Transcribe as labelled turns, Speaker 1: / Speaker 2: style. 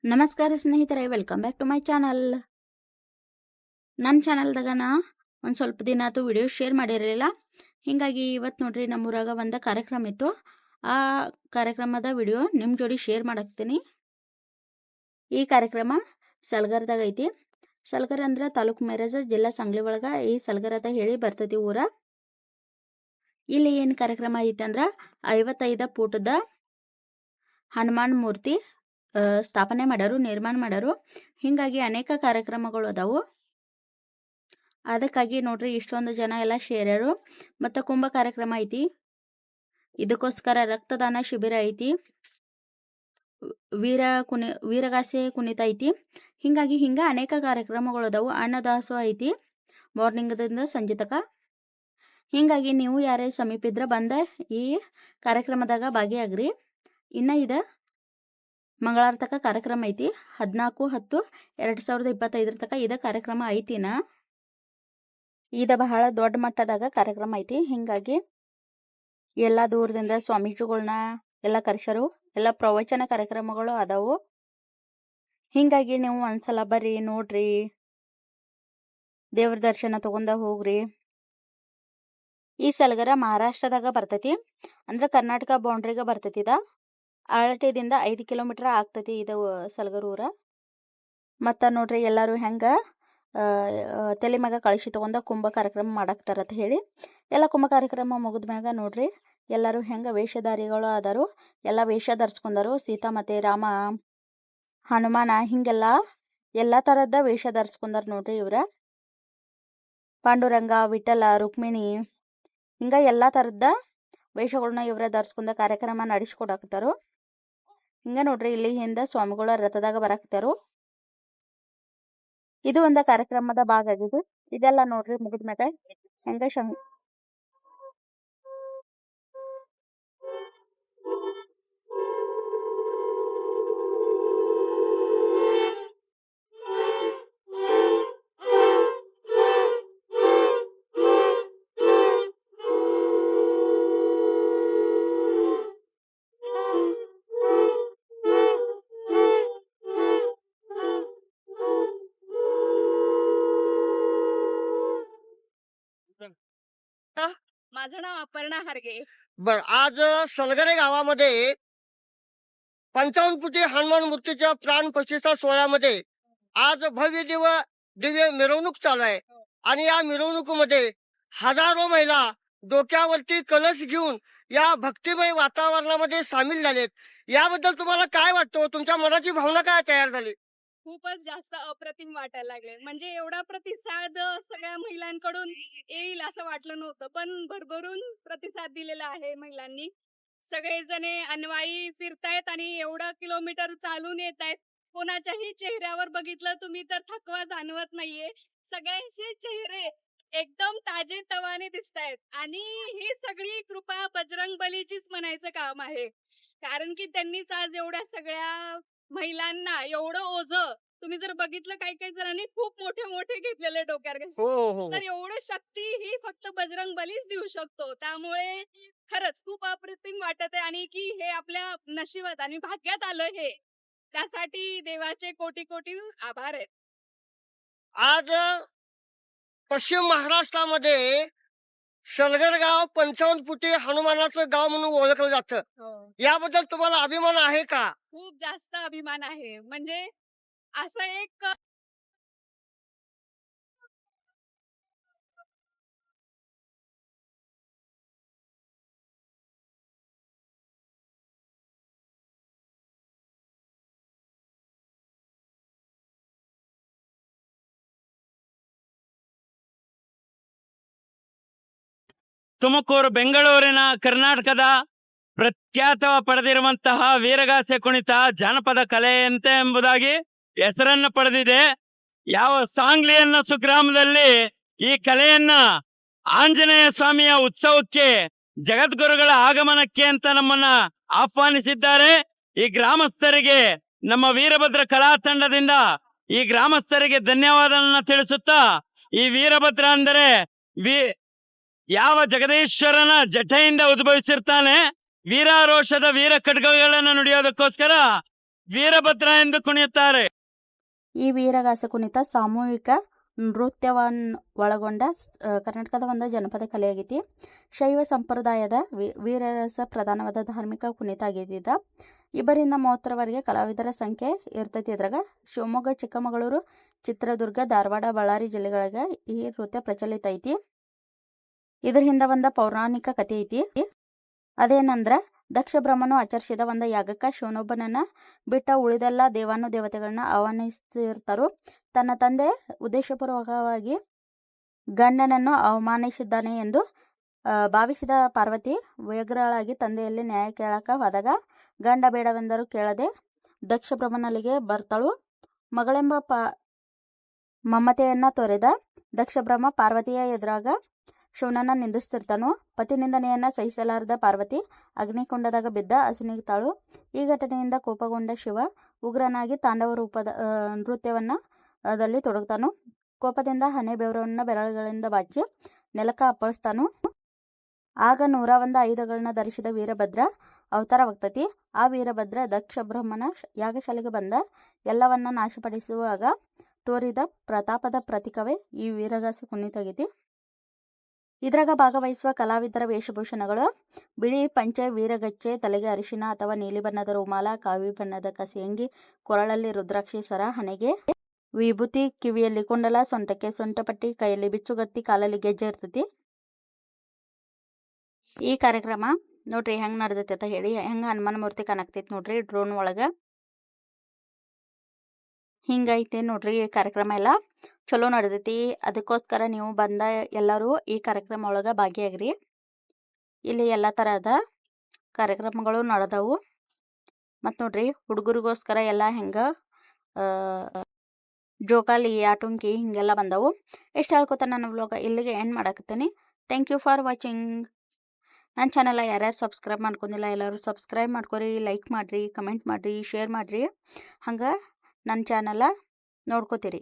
Speaker 1: ನಮಸ್ಕಾರ ಸ್ನೇಹಿತರೆ, welcome back to my channel. ನನ್ನ ಚಾನಲ್ದಾಗ ಒಂದು ಸ್ವಲ್ಪ ದಿನ ಆಯ್ತು ವಿಡಿಯೋ ಶೇರ್ ಮಾಡಿರಲಿಲ್ಲ. ಹೀಗಾಗಿ ಇವತ್ತು ನೋಡ್ರಿ ನಮ್ಮೂರಾಗ ಒಂದು ಕಾರ್ಯಕ್ರಮ ಇತ್ತು. ಆ ಕಾರ್ಯಕ್ರಮದ ವಿಡಿಯೋ ನಿಮ್ಮ ಜೋಡಿ ಶೇರ್ ಮಾಡಾಕ್ತೀನಿ. ಈ ಕಾರ್ಯಕ್ರಮ ಸಲ್ಗರ್ದಾಗ ಐತಿ. ಸಲ್ಗರ್ ಅಂದ್ರೆ ತಾಲೂಕು ಮೇರಜ, ಜಿಲ್ಲಾ ಸಂಗ್ಲಿ ಒಳಗ ಈ ಸಲ್ಗರ್ ಅಂತ ಹೇಳಿ ಬರ್ತೈತಿ ಊರ. ಇಲ್ಲಿ ಏನು ಕಾರ್ಯಕ್ರಮ ಐತಿ ಅಂದ್ರೆ 55 ಫೂಟದ ಹನುಮಾನ್ ಮೂರ್ತಿ ಸ್ಥಾಪನೆ ಮಾಡ್ಯಾರು, ನಿರ್ಮಾಣ ಮಾಡ್ಯಾರು. ಹೀಗಾಗಿ ಅನೇಕ ಕಾರ್ಯಕ್ರಮಗಳು ಅದಾವು. ಅದಕ್ಕಾಗಿ ನೋಡ್ರಿ ಇಷ್ಟೊಂದು ಜನ ಎಲ್ಲ ಸೇರ್ಯಾರು. ಮತ್ತು ಕುಂಭ ಕಾರ್ಯಕ್ರಮ ಐತಿ. ಇದಕ್ಕೋಸ್ಕರ ರಕ್ತದಾನ ಶಿಬಿರ ಐತಿ. ವೀರಗಾಸೆ ಕುಣಿತ ಐತಿ. ಹೀಗಾಗಿ ಅನೇಕ ಕಾರ್ಯಕ್ರಮಗಳು ಅದಾವು. ಅನ್ನದಾಸೋಹ ಐತಿ ಮಾರ್ನಿಂಗ್ದಿಂದ ಸಂಜೆ ತನಕ. ಹೀಗಾಗಿ ನೀವು ಯಾರೇ ಸಮೀಪ ಇದ್ರೆ ಬಂದ ಈ ಕಾರ್ಯಕ್ರಮದಾಗ ಭಾಗಿಯಾಗ್ರಿ. ಇನ್ನು ಇದು ಮಂಗಳವಾರ ತನಕ ಕಾರ್ಯಕ್ರಮ ಐತಿ. 14/10/2025 ತನಕ ಇದ ಕಾರ್ಯಕ್ರಮ ಐತಿನ. ಇದು ಬಹಳ ದೊಡ್ಡ ಮಟ್ಟದಾಗ ಕಾರ್ಯಕ್ರಮ ಐತಿ. ಹೀಗಾಗಿ ಎಲ್ಲ ದೂರದಿಂದ ಸ್ವಾಮೀಜಿಗಳನ್ನ ಎಲ್ಲ ಕರೆಸ್ಯಾರು. ಎಲ್ಲ ಪ್ರವಚನ ಕಾರ್ಯಕ್ರಮಗಳು ಅದಾವು. ಹೀಗಾಗಿ ನೀವು ಒಂದ್ಸಲ ಬರ್ರಿ, ನೋಡ್ರಿ, ದೇವ್ರ ದರ್ಶನ ತಗೊಂಡ ಹೋಗ್ರಿ. ಈ ಸಲಗರ ಮಹಾರಾಷ್ಟ್ರದಾಗ ಬರ್ತೈತಿ, ಅಂದ್ರೆ ಕರ್ನಾಟಕ ಬೌಂಡ್ರಿಗೆ ಬರ್ತೈತಿ. ಇದ ಅಳಟೆದಿಂದ 5 ಕಿಲೋಮೀಟರ್ ಆಗ್ತೈತಿ ಇದು ಸಲಗರ್ ಊರ. ಮತ್ತು ನೋಡ್ರಿ ಎಲ್ಲರೂ ಹೆಂಗೆ ತಲೆ ಮ್ಯಾಗ ಕಳಶಿ ತಗೊಂಡ ಕುಂಭ ಕಾರ್ಯಕ್ರಮ ಮಾಡಾಕ್ತಾರಂತ ಹೇಳಿ. ಎಲ್ಲ ಕುಂಭ ಕಾರ್ಯಕ್ರಮ ಮುಗಿದ ಮ್ಯಾಗ ನೋಡ್ರಿ ಎಲ್ಲರೂ ಹೆಂಗೆ ವೇಷಧಾರಿಗಳು ಆದರು. ಎಲ್ಲ ವೇಷ ಧರಿಸ್ಕೊಂಡರು. ಸೀತಾ ಮತ್ತೆ ರಾಮ, ಹನುಮಾನ, ಹಿಂಗೆಲ್ಲ ಎಲ್ಲ ಥರದ ವೇಷ ಧರಿಸ್ಕೊಂಡಾರ ನೋಡ್ರಿ ಇವ್ರ. ಪಾಂಡುರಂಗ, ವಿಠಲ, ರುಕ್ಮಿಣಿ, ಹಿಂಗೆ ಎಲ್ಲ ಥರದ ವೇಷಗಳನ್ನ ಇವ್ರ ಧರಿಸ್ಕೊಂಡ ಕಾರ್ಯಕ್ರಮ ನಡೆಸ್ಕೊಡಾಕ್ತಾರು. ಹಿಂಗೆ ನೋಡ್ರಿ ಇಲ್ಲಿ ಹಿಂದೆ ಸ್ವಾಮಿಗಳ ರಥದಾಗ ಬರಾಕ್ತಾರು. ಇದು ಒಂದು ಕಾರ್ಯಕ್ರಮದ ಭಾಗ ಆಗಿದ್ದು. ಇದೆಲ್ಲ ನೋಡ್ರಿ ಮುಗಿದ್ಮ್ಯಾಗ ಹೆಂಗ
Speaker 2: माझं नाव अपर्णा हारगे.
Speaker 3: बर, आज सलगरे गावामध्ये 55 फुटी हनुमान मूर्तीच्या प्राण प्रतिष्ठा सोहळ्यामध्ये आज भव्य दिव्य मिरवणूक चालू आहे. आणि या मिरवणुकीमध्ये हजारो महिला डोक्यावरती कलश घेऊन या भक्तिमय वातावरणामध्ये सामील झालेत. याबद्दल तुम्हाला काय वाटतं? तुमच्या मनाची भावना काय तयार झाली?
Speaker 2: खूपच जास्त अप्रतिम वाटायला लागले. म्हणजे एवढा प्रतिसाद सगळ्या महिलांकडून येईल असं वाटलं नव्हतं, पण भरभरून प्रतिसाद दिलेला आहे महिलांनी. सगळेजणे अन्वाई फिरतायत आणि एवढा किलोमीटर चालून येत आहेत. कोणाच्याही चेहऱ्यावर बघितलं तुम्ही तर थकवा जाणवत नाहीये. सगळ्यांचे चेहरे एकदम ताजे तवाने दिसतायत. आणि ही सगळी कृपा बजरंग बलीचीच म्हणायचं काम आहे. कारण की त्यांनीच आज एवढ्या सगळ्या महिलांना एवढं ओझं, तुम्ही जर बघितलं काही काही जणांनी खूप मोठे मोठे घेतलेले डोक्यावर, तर एवढी शक्ती ही फक्त बजरंग बलीच देऊ शकतो. त्यामुळे खरंच खूप अप्रतिम वाटत आहे. आणि की हे आपल्या नशिबात आणि भाग्यात आलं हे, त्यासाठी देवाचे कोटी कोटी आभार आहेत.
Speaker 3: आज पश्चिम महाराष्ट्रामध्ये सलगर गाव 55 फुटी हनुमानाचं गाव म्हणून ओळखलं जातं. याबद्दल तुम्हाला अभिमान आहे का?
Speaker 2: खूप जास्त अभिमान आहे. म्हणजे असं एक
Speaker 4: ತುಮಕೂರು, ಬೆಂಗಳೂರಿನ ಕರ್ನಾಟಕದ ಪ್ರಖ್ಯಾತ ಪಡೆದಿರುವಂತಹ ವೀರಗಾಸೆ ಕುಣಿತ ಜಾನಪದ ಕಲೆಯಂತೆ ಎಂಬುದಾಗಿ ಹೆಸರನ್ನು ಪಡೆದಿದೆ. ಯಾವ ಸಾಂಗ್ಲಿ ಅನ್ನೋ ಸುಗ್ರಾಮದಲ್ಲಿ ಈ ಕಲೆಯನ್ನ ಆಂಜನೇಯ ಸ್ವಾಮಿಯ ಉತ್ಸವಕ್ಕೆ ಜಗದ್ಗುರುಗಳ ಆಗಮನಕ್ಕೆ ಅಂತ ನಮ್ಮನ್ನ ಆಹ್ವಾನಿಸಿದ್ದಾರೆ. ಈ ಗ್ರಾಮಸ್ಥರಿಗೆ ನಮ್ಮ ವೀರಭದ್ರ ಕಲಾ ತಂಡದಿಂದ ಈ ಗ್ರಾಮಸ್ಥರಿಗೆ ಧನ್ಯವಾದಗಳನ್ನ ತಿಳಿಸುತ್ತಾ, ಈ ವೀರಭದ್ರ ಅಂದರೆ ಯಾವ ಜಗದೀಶ್ವರನ ಜಟೆಯಿಂದ ಉದ್ಭವಿಸಿರ್ತಾನೆ, ವೀರಾರೋಷದ ವೀರ ಖಡ್ಗಗಳನ್ನು ನುಡಿಯೋದಕ್ಕೋಸ್ಕರ ವೀರಭದ್ರ ಎಂದು ಕುಣಿಯುತ್ತಾರೆ.
Speaker 1: ಈ ವೀರಗಾಸೆ ಕುಣಿತ ಸಾಮೂಹಿಕ ನೃತ್ಯವನ್ನು ಒಳಗೊಂಡ ಕರ್ನಾಟಕದ ಒಂದು ಜನಪದ ಕಲೆಯಾಗೈತಿ. ಶೈವ ಸಂಪ್ರದಾಯದ ವೀರರಸ ಪ್ರಧಾನವಾದ ಧಾರ್ಮಿಕ ಕುಣಿತ ಆಗೈತಿ. 2ರಿಂದ 30ರವರೆಗೆ ಕಲಾವಿದರ ಸಂಖ್ಯೆ ಇರ್ತೈತಿ. ಇದ್ರಾಗ ಶಿವಮೊಗ್ಗ, ಚಿಕ್ಕಮಗಳೂರು, ಚಿತ್ರದುರ್ಗ, ಧಾರವಾಡ, ಬಳ್ಳಾರಿ ಜಿಲ್ಲೆಗಳಿಗೆ ಈ ನೃತ್ಯ ಪ್ರಚಲಿತ ಐತಿ. ಇದ್ರ ಹಿಂದೆ ಒಂದು ಪೌರಾಣಿಕ ಕಥೆ ಐತಿ. ಅದೇನಂದ್ರ ದಕ್ಷ ಬ್ರಹ್ಮನು ಆಚರಿಸಿದ ಒಂದು ಯಾಗಕ್ಕ ಶಿವನೊಬ್ಬನನ್ನ ಬಿಟ್ಟ ಉಳಿದೆಲ್ಲ ದೇವಾನು ದೇವತೆಗಳನ್ನ ಆಹ್ವಾನಿಸ್ತಿರ್ತಾರು. ತನ್ನ ತಂದೆ ಉದ್ದೇಶಪೂರ್ವಕವಾಗಿ ಗಂಡನನ್ನು ಅವಮಾನಿಸಿದ್ದಾನೆ ಎಂದು ಭಾವಿಸಿದ ಪಾರ್ವತಿ ವ್ಯಗ್ರಳಾಗಿ ತಂದೆಯಲ್ಲಿ ನ್ಯಾಯ ಕೇಳಕ ಹೋದಾಗ ಗಂಡ ಬೇಡವೆಂದರೂ ಕೇಳದೆ ದಕ್ಷ ಬ್ರಹ್ಮನಲ್ಲಿಗೆ ಬರ್ತಾಳು. ಮಗಳೆಂಬ ಮಮತೆಯನ್ನ ತೊರೆದ ದಕ್ಷ ಬ್ರಹ್ಮ ಪಾರ್ವತಿಯ ಎದುರಾಗ ಶಿವನನ್ನ ನಿಂದಿಸ್ತಿರ್ತಾನು. ಪತಿ ನಿಂದನೆಯನ್ನ ಸಹಿಸಲಾರದ ಪಾರ್ವತಿ ಅಗ್ನಿಕುಂಡದಾಗ ಬಿದ್ದ ಅಸುನೀಗ್ತಾಳು. ಈ ಘಟನೆಯಿಂದ ಕೋಪಗೊಂಡ ಶಿವ ಉಗ್ರನಾಗಿ ತಾಂಡವ ರೂಪದ ನೃತ್ಯವನ್ನ ದಲ್ಲಿ ತೊಡಗ್ತಾನು. ಕೋಪದಿಂದ ಹಣೆ ಬೆವರನ್ನ ಬೆರಳುಗಳಿಂದ ಬಾಚಿ ನೆಲಕ್ಕ ಅಪ್ಪಳಿಸ್ತಾನು. ಆಗ 101 ಆಯುಧಗಳನ್ನ ಧರಿಸಿದ ವೀರಭದ್ರ ಅವತಾರವಾಗ್ತತಿ. ಆ ವೀರಭದ್ರ ದಕ್ಷ ಬ್ರಹ್ಮನ ಯಾಗಶಾಲೆಗೆ ಬಂದ ಎಲ್ಲವನ್ನ ನಾಶಪಡಿಸುವಾಗ ತೋರಿದ ಪ್ರತಾಪದ ಪ್ರತೀಕವೇ ಈ ವೀರಗಾಸೆ ಕುಣಿತ ಆಗೈತಿ. ಇದ್ರಾಗ ಭಾಗವಹಿಸುವ ಕಲಾವಿದರ ವೇಷಭೂಷಣಗಳು ಬಿಳಿ ಪಂಚೆ, ವೀರಗಚ್ಚೆ, ತಲೆಗೆ ಅರಿಶಿನ ಅಥವಾ ನೀಲಿ ಬಣ್ಣದ ರುಮಾಲ, ಕಾವಿ ಬಣ್ಣದ ಕಸಿಯಂಗಿ, ಕೊರಳಲ್ಲಿ ರುದ್ರಾಕ್ಷಿ ಸರ, ಹಣೆಗೆ ವಿಭೂತಿ, ಕಿವಿಯಲ್ಲಿ ಕುಂಡಲ, ಸೊಂಟಕ್ಕೆ ಸೊಂಟಪಟ್ಟಿ, ಕೈಯಲ್ಲಿ ಬಿಚ್ಚುಗತ್ತಿ, ಕಾಲಲ್ಲಿ ಗೆಜ್ಜೆ ಇರ್ತೈತಿ. ಈ ಕಾರ್ಯಕ್ರಮ ನೋಡ್ರಿ ಹೆಂಗ್ ನಡೆದೈತಿ ಅಂತ ಹೇಳಿ. ಹೆಂಗ ಹನುಮಾನ ಮೂರ್ತಿ ಕಾಣಾಕ್ತೈತಿ ನೋಡ್ರಿ ಡ್ರೋನ್ ಒಳಗ. ಹಿಂಗೈತಿ ನೋಡ್ರಿ ಈ ಕಾರ್ಯಕ್ರಮ ಎಲ್ಲ ಚಲೋ ನಡೆದೈತಿ. ಅದಕ್ಕೋಸ್ಕರ ನೀವು ಬಂದ ಎಲ್ಲರೂ ಈ ಕಾರ್ಯಕ್ರಮ ಒಳಗ ಭಾಗಿಯಾಗ್ರಿ. ಇಲ್ಲಿ ಎಲ್ಲ ತರಹದ ಕಾರ್ಯಕ್ರಮಗಳು ನಡೆದವು. ಮತ್ ನೋಡ್ರಿ ಹುಡುಗರಿಗೋಸ್ಕರ ಎಲ್ಲ ಹೆಂಗ ಜೋಕಾಲಿ, ಆಟುಂಕಿ ಹಿಂಗೆಲ್ಲ ಬಂದವು. ಎಷ್ಟು ಹೇಳ್ಕೊತ ನನ್ನ ವ್ಲಾಗ್ ಇಲ್ಲಿಗೆ ಎಂಡ್ ಮಾಡಾಕತ್ತೀನಿ. Thank you for watching. ನನ್ನ ಚಾನಲ್ ಯಾರ್ಯಾರು ಸಬ್ಸ್ಕ್ರೈಬ್ ಮಾಡ್ಕೊಂಡಿಲ್ಲ ಎಲ್ಲರೂ ಸಬ್ಸ್ಕ್ರೈಬ್ ಮಾಡ್ಕೊರಿ, ಲೈಕ್ ಮಾಡಿರಿ, ಕಮೆಂಟ್ ಮಾಡಿರಿ, ಶೇರ್ ಮಾಡಿರಿ. ಹಂಗೆ ನನ್ನ ಚಾನಲ ನೋಡ್ಕೋತೀರಿ.